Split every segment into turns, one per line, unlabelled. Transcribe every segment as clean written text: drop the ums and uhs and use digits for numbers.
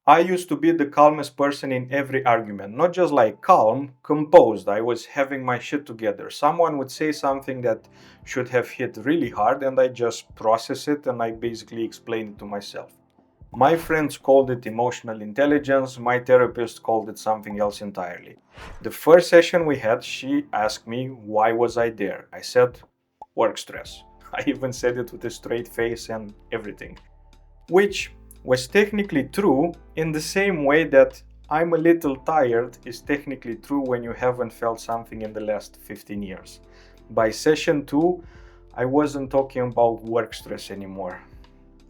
I used to be the calmest person in every argument. Not just like calm, composed. I was having my shit together. Someone would say something that should have hit really hard, and I just process it and I basically explain it to myself. My friends called it emotional intelligence. My therapist called it something else entirely. The first session we had, she asked me why was I there. I said, work stress. I even said it with a straight face and everything. Which was technically true in the same way that I'm a little tired is technically true when you haven't felt something in the last 15 years. By session 2, I wasn't talking about work stress anymore.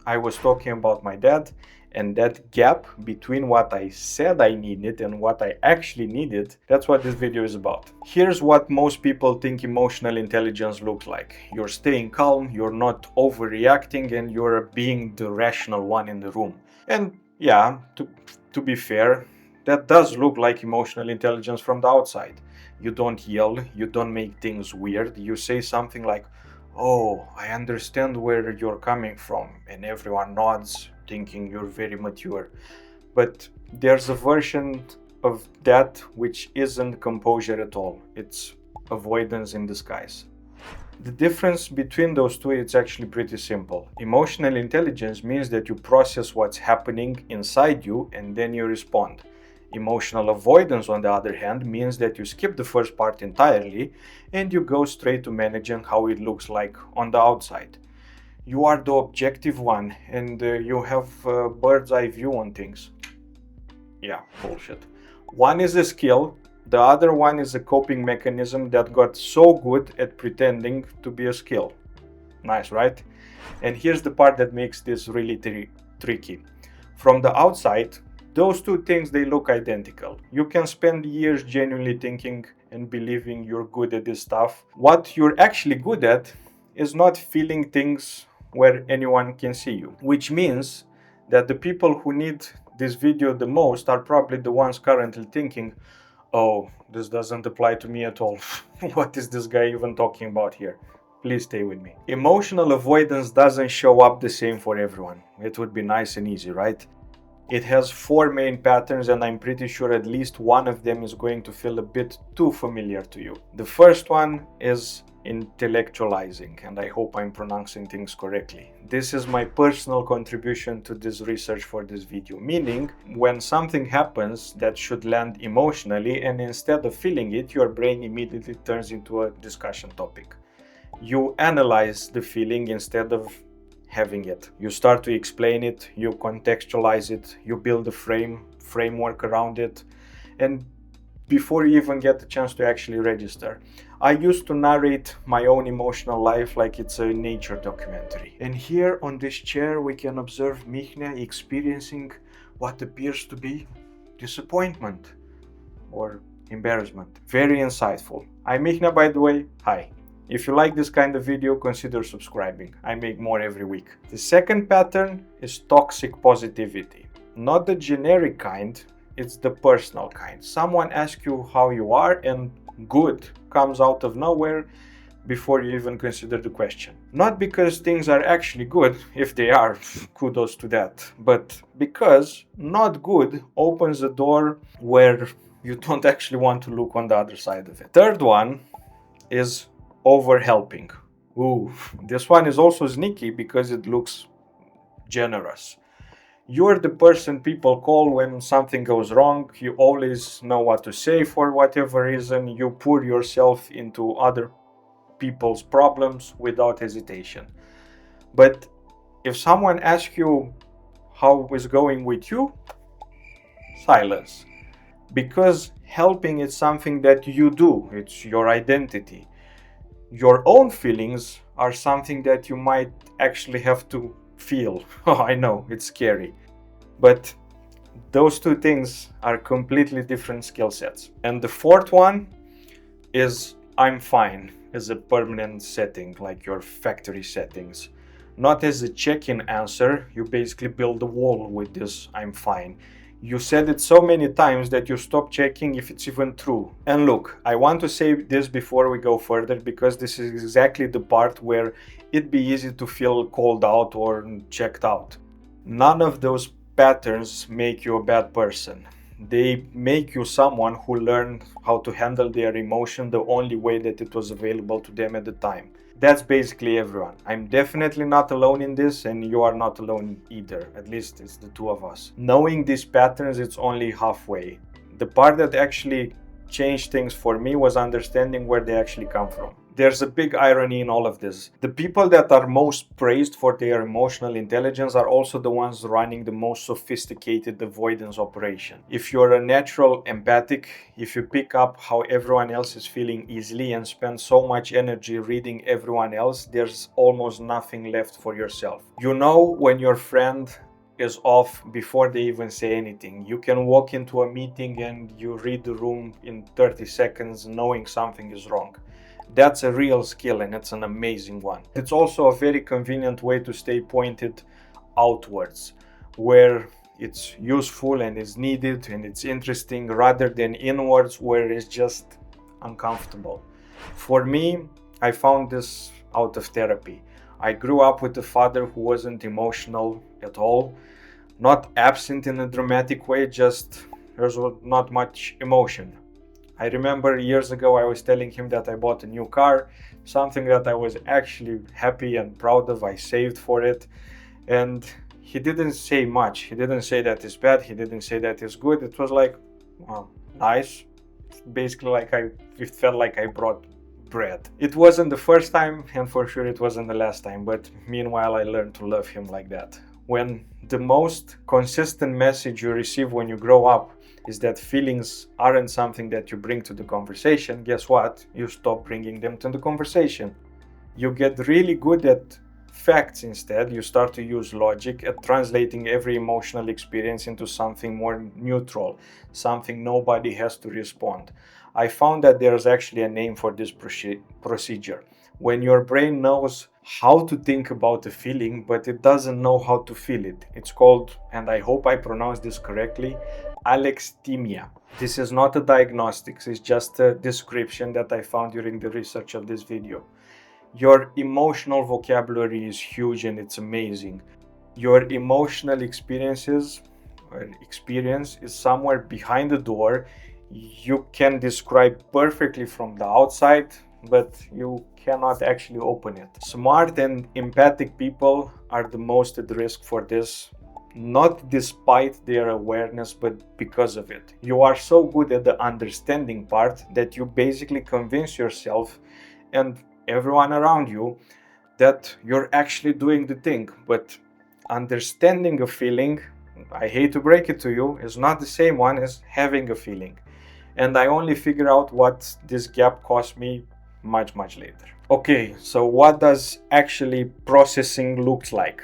I was talking about my dad, and that gap between what I said I needed and what I actually needed, that's what this video is about. Here's what most people think emotional intelligence looks like. You're staying calm, you're not overreacting, and you're being the rational one in the room. And yeah, to be fair, that does look like emotional intelligence from the outside. You don't yell, you don't make things weird, you say something like, "Oh, I understand where you're coming from," and everyone nods, thinking you're very mature. But there's a version of that which isn't composure at all. It's avoidance in disguise. The difference between those two is actually pretty simple. Emotional intelligence means that you process what's happening inside you and then you respond. Emotional avoidance, on the other hand, means that you skip the first part entirely and you go straight to managing how it looks like on the outside. You are the objective one and you have a bird's eye view on things. Yeah, bullshit. One is a skill, the other one is a coping mechanism that got so good at pretending to be a skill. Nice, right? And here's the part that makes this really tricky. From the outside, those two things, they look identical. You can spend years genuinely thinking and believing you're good at this stuff. What you're actually good at is not feeling things where anyone can see you, which means that the people who need this video the most are probably the ones currently thinking, "Oh, this doesn't apply to me at all. What is this guy even talking about here?" Please stay with me. Emotional avoidance doesn't show up the same for everyone. It would be nice and easy, right? It has 4 main patterns, and I'm pretty sure at least one of them is going to feel a bit too familiar to you. The first one is intellectualizing, and I hope I'm pronouncing things correctly. This is my personal contribution to this research for this video, meaning when something happens that should land emotionally, and instead of feeling it, your brain immediately turns into a discussion topic. You analyze the feeling instead of having it. You start to explain it, you contextualize it, you build a framework around it, and before you even get the chance to actually register. I used to narrate my own emotional life like it's a nature documentary. And here on this chair we can observe Mihnea experiencing what appears to be disappointment or embarrassment. Very insightful. I'm Mihnea, by the way. Hi. If you like this kind of video, consider subscribing. I make more every week. The second pattern is toxic positivity. Not the generic kind, it's the personal kind. Someone asks you how you are and good comes out of nowhere before you even consider the question. Not because things are actually good, if they are, kudos to that, but because not good opens a door where you don't actually want to look on the other side of it. Third one is over-helping. Ooh, this one is also sneaky because it looks generous. You're the person people call when something goes wrong. You always know what to say for whatever reason. You pour yourself into other people's problems without hesitation. But if someone asks you how it's going with you, silence. Because helping is something that you do. It's your identity. Your own feelings are something that you might actually have to feel. Oh, I know, it's scary. But those two things are completely different skill sets. And the fourth one is I'm fine as a permanent setting, like your factory settings. Not as a check-in answer, you basically build a wall with this I'm fine. You said it so many times that you stop checking if it's even true. And look, I want to say this before we go further because this is exactly the part where it'd be easy to feel called out or checked out. None of those patterns make you a bad person. They make you someone who learned how to handle their emotion the only way that it was available to them at the time. That's basically everyone. I'm definitely not alone in this, and you are not alone either. At least it's the two of us. Knowing these patterns, it's only halfway. The part that actually changed things for me was understanding where they actually come from. There's a big irony in all of this. The people that are most praised for their emotional intelligence are also the ones running the most sophisticated avoidance operation. If you're a natural empathic, if you pick up how everyone else is feeling easily and spend so much energy reading everyone else, there's almost nothing left for yourself. You know when your friend is off before they even say anything. You can walk into a meeting and you read the room in 30 seconds knowing something is wrong. That's a real skill, and it's an amazing one. It's also a very convenient way to stay pointed outwards, where it's useful and is needed and it's interesting, rather than inwards where it's just uncomfortable. For me, I found this out of therapy. I grew up with a father who wasn't emotional at all, not absent in a dramatic way, just there's not much emotion. I remember years ago I was telling him that I bought a new car, something that I was actually happy and proud of. I saved for it, and he didn't say much. He didn't say that it's bad, he didn't say that it's good. It was like, well, nice. Basically it felt like I brought bread. It wasn't the first time, and for sure it wasn't the last time, but meanwhile I learned to love him like that. When the most consistent message you receive when you grow up is that feelings aren't something that you bring to the conversation, guess what? You stop bringing them to the conversation. You get really good at facts instead. You start to use logic at translating every emotional experience into something more neutral, something nobody has to respond. I found that there's actually a name for this procedure. When your brain knows how to think about a feeling, but it doesn't know how to feel it. It's called, and I hope I pronounced this correctly, alexithymia. This is not a diagnostics, it's just a description that I found during the research of this video. Your emotional vocabulary is huge and it's amazing. Your emotional experience is somewhere behind the door. You can describe perfectly from the outside, but you cannot actually open it. Smart and empathic people are the most at risk for this, not despite their awareness, but because of it. You are so good at the understanding part that you basically convince yourself and everyone around you that you're actually doing the thing. But understanding a feeling, I hate to break it to you, is not the same one as having a feeling. And I only figure out what this gap cost me much later. Okay, so what does actually processing look like?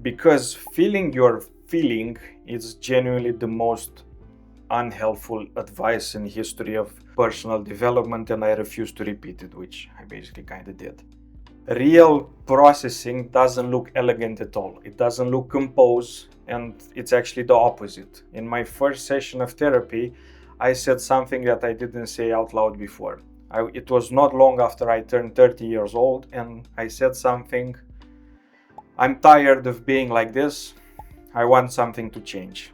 Because feeling your feeling is genuinely the most unhelpful advice in history of personal development, and I refuse to repeat it, which I basically kind of did. Real processing doesn't look elegant at all. It doesn't look composed, and it's actually the opposite. In my first session of therapy, I said something that I didn't say out loud before. It was not long after I turned 30 years old, and I said something, I'm tired of being like this, I want something to change.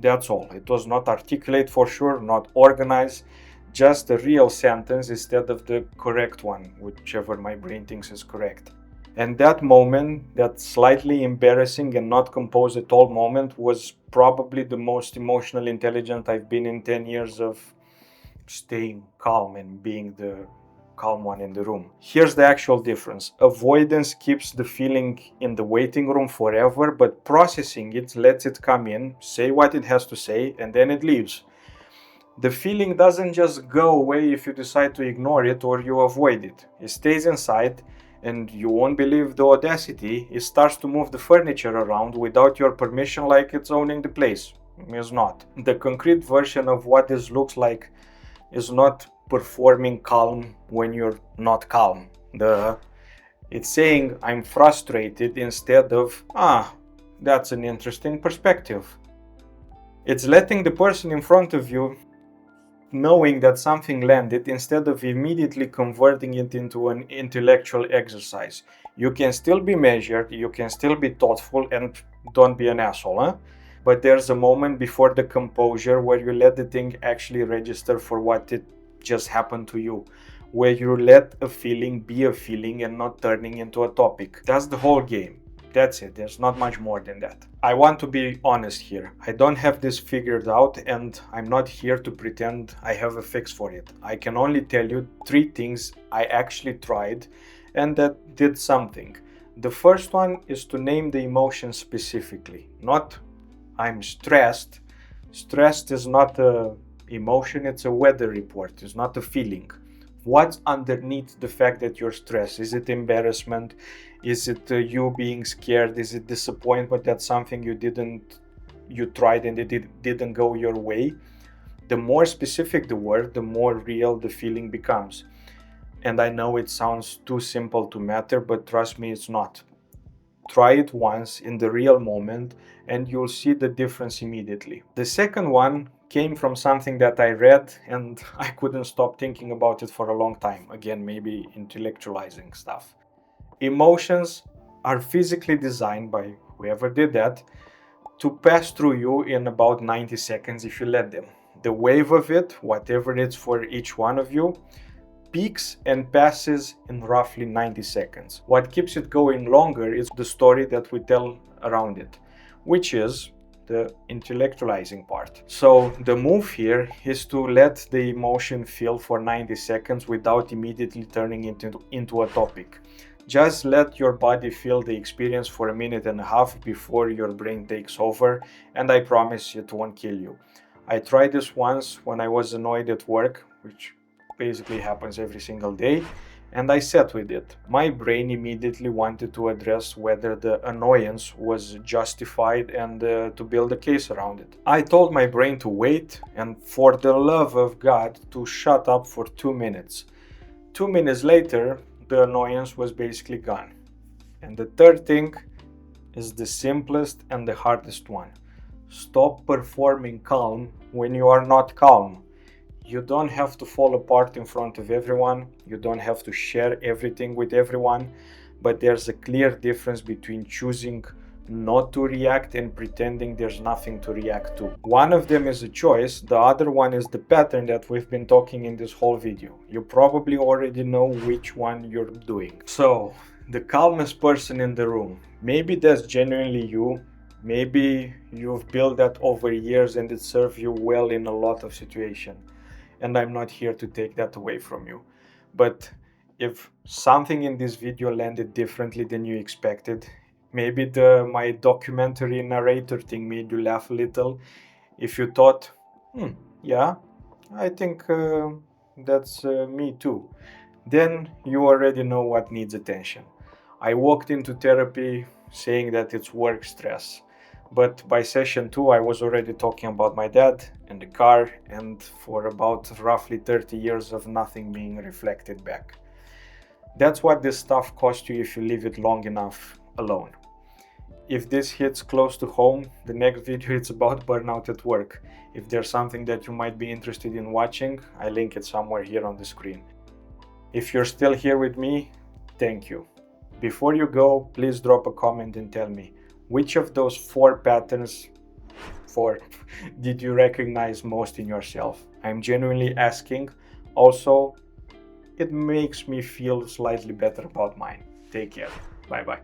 That's all. It was not articulate for sure, not organized, just a real sentence instead of the correct one, whichever my brain thinks is correct. And that moment, that slightly embarrassing and not composed at all moment, was probably the most emotional intelligent I've been in 10 years of staying calm and being the calm one in the room. Here's the actual difference. Avoidance keeps the feeling in the waiting room forever, but processing it lets it come in, say what it has to say, and then it leaves. The feeling doesn't just go away if you decide to ignore it or you avoid it. It stays inside, and you won't believe the audacity. It starts to move the furniture around without your permission, like it's owning the place. It's not. The concrete version of what this looks like is not performing calm when you're not calm. It's saying I'm frustrated instead of, that's an interesting perspective. It's letting the person in front of you knowing that something landed instead of immediately converting it into an intellectual exercise. You can still be measured, you can still be thoughtful, and don't be an asshole, but there's a moment before the composure where you let the thing actually register for what it just happened to you, where you let a feeling be a feeling and not turning into a topic. That's the whole game. That's it. There's not much more than that. I want to be honest here. I don't have this figured out, and I'm not here to pretend I have a fix for it. I can only tell you 3 things I actually tried and that did something. The first one is to name the emotion specifically, not I'm stressed. Stressed is not a emotion, it's a weather report, it's not a feeling. What's underneath the fact that you're stressed? Is it embarrassment? Is it you being scared? Is it disappointment that something you tried and it didn't go your way? The more specific the word, the more real the feeling becomes. And I know it sounds too simple to matter, but trust me, it's not. Try it once in the real moment and you'll see the difference immediately. The second one came from something that I read and I couldn't stop thinking about it for a long time. Again, maybe intellectualizing stuff. Emotions are physically designed by whoever did that to pass through you in about 90 seconds if you let them. The wave of it, whatever it's for each one of you, peaks and passes in roughly 90 seconds. What keeps it going longer is the story that we tell around it, which is the intellectualizing part. So the move here is to let the emotion feel for 90 seconds without immediately turning it into a topic. Just let your body feel the experience for a minute and a half before your brain takes over, and I promise it won't kill you. I tried this once when I was annoyed at work, which basically happens every single day, and I sat with it. My brain immediately wanted to address whether the annoyance was justified and to build a case around it. I told my brain to wait and, for the love of God, to shut up for 2 minutes. 2 minutes later, the annoyance was basically gone. And the third thing is the simplest and the hardest one. Stop performing calm when you are not calm. You don't have to fall apart in front of everyone. You don't have to share everything with everyone. But there's a clear difference between choosing not to react and pretending there's nothing to react to. One of them is a choice. The other one is the pattern that we've been talking in this whole video. You probably already know which one you're doing. So, the calmest person in the room. Maybe that's genuinely you. Maybe you've built that over years and it served you well in a lot of situations. And I'm not here to take that away from you. But if something in this video landed differently than you expected, maybe my documentary narrator thing made you laugh a little. If you thought, yeah, I think that's me too, then you already know what needs attention. I walked into therapy saying that it's work stress. But by session 2, I was already talking about my dad and the car, and for about roughly 30 years of nothing being reflected back. That's what this stuff costs you if you leave it long enough alone. If this hits close to home, the next video is about burnout at work. If there's something that you might be interested in watching, I link it somewhere here on the screen. If you're still here with me, thank you. Before you go, please drop a comment and tell me, which of those 4 patterns did you recognize most in yourself? I'm genuinely asking. Also, it makes me feel slightly better about mine. Take care. Bye bye.